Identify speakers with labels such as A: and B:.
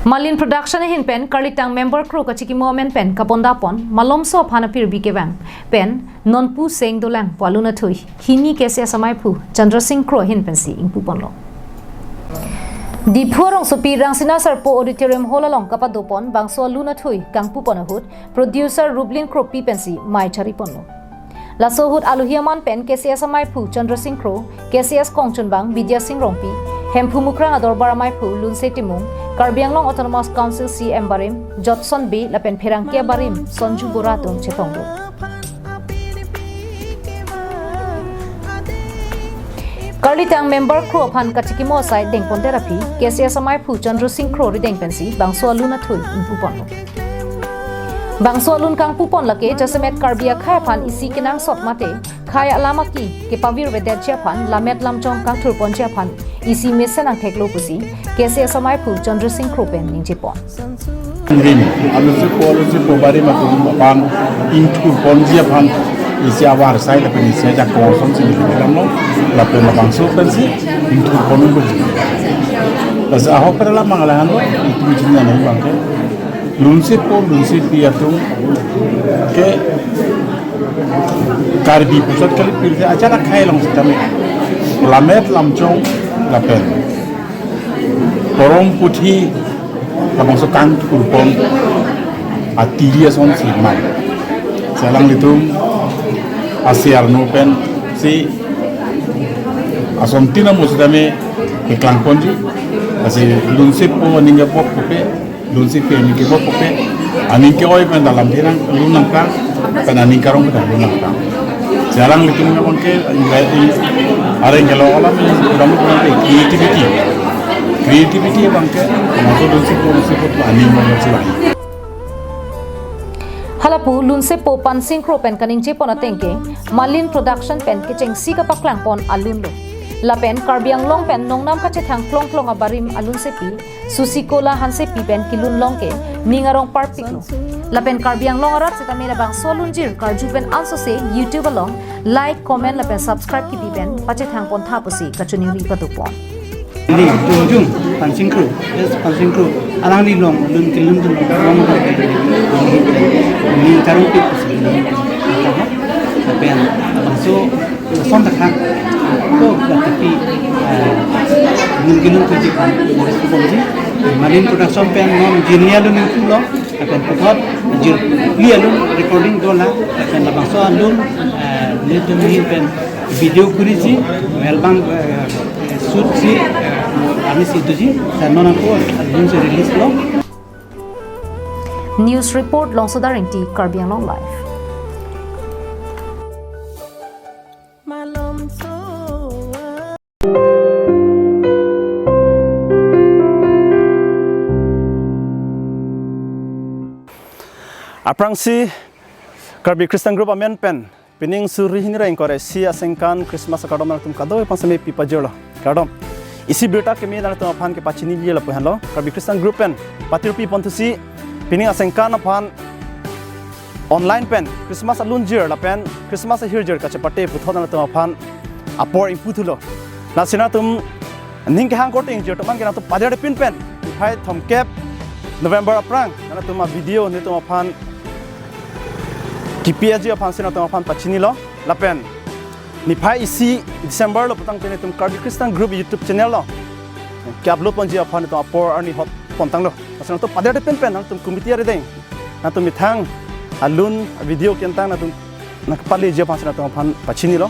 A: Malin production hin pen kalitang member crew kachiki moment pen kaponda pon Malomso aphan apirbi kevang pen Non Pu Seng Dolang alun athui hini kese samai phu Chandra Singh Crow hin pen si ingpu ponlo di phorong sopi rang sina sarpo auditorium hall along kapadopon bangso alun athui kangpu ponahut producer Rublin Crow pi pen si mai chari ponlo lasohut aluhiaman pen kese samai phu Chandra Singh Crow KCS Kongchun bang Vidya Singh Rongpi Hempu Mukrang ador baramai phu lun se timung Karbianglong Autonomous Council CM Barim Jotson B lapen Perangkia Barim Sonju Boratung Chetongdo Karlitang member crew aphan kachikimo side dengpon therapy KCS amai phu Chandra Singh Crow rideng pensi bangso alun athui impupon bangso alun kangpu pon lake jasemet karbia khai phan isi kinang sot mate khai alamaki ke pavir vedya chia phan lamet lamchong kang thur pon chia phan isi mesen ang theklo pusi kese samai phu Chandra Singh Crow pen ningje pon
B: alusi po bari ma tu pan intu pon dia pan isi awar sai la pen isi ja ko som sing lam no la pen bang so pen si intu pon ko ji as aho per la mangala han itu jinna nahi bang ke lunsi pia tu ke karbi pusat kali pilih acara khai long setame lamet lamchong lapen porong puthi labang sokang kurpon atiria son si mai salang litum asiar no pen si asom tina musdame ke klangponji asi lunsi po ninga pop pope lunsi pe mi ke pop pope aning ke oi pen dalam tirang lunang ka pen aning karong pen lunang ka salang litum ngamon ke areng kalau alam kamu punya creativity bangke masuk lunsi po ani mo silai
A: halapu lunse po pan Singh Crow pen kaning je pon atengke Malin production pen ke chengsi ka paklang pon alun lo la pen karbiang long pen nongnam ka chethang klong abarim alun se pi susikola hanse pi pen kilun long ke ningarong parpik lo la pen karbiang long arat se tamira bang solun jir karju pen also se YouTube along like comment la pen subscribe ki pi pen pachethang pon tha pusi kachuni ri patu pon
C: ni jung pan Singh Crow pan Singh Crow alang ni long lun kilun dun long ni tarung pi pusi la pen so son ta khang to tapi mungkin untuk jika boleh Malin production pen non genial lun itu loh akan putar dia lun recording dola akan labang so lun lihat ni pen video kurisi album shoot si anis itu ji dan non aku lun se release loh
A: news report long sodaring ti Karbiang Long Live
D: Malomso
E: Aprangsi Karbi Christian Group amen pen pining suri hinira ingkore si asengkan Christmas kadom na tum kadoi pasame pipa jelo kadom isi berita kemi na tum aphan ke pachini jela pohan lo Karbi Christian Group pen patirpi pontusi pining asengkan aphan online pen Christmas alun jir la pen Christmas hirjir ka chapate puthona na tum aphan apor imputhulo na sina tum ning ke hang koting jir tum ke na tum padare pin pen phai thom cap November aprang na tum video ni tum aphan KPAG aphan sina tum aphan pachini lo lapen ni phai isi December lo putang tene tum Karbi Christian Group YouTube channel lo ke upload panji aphan tum apor ani hot pontang lo asana tum padare pen tum committee re deng na tum mithang alun video kentang na tum nakpali je aphan sina tum aphan pachini lo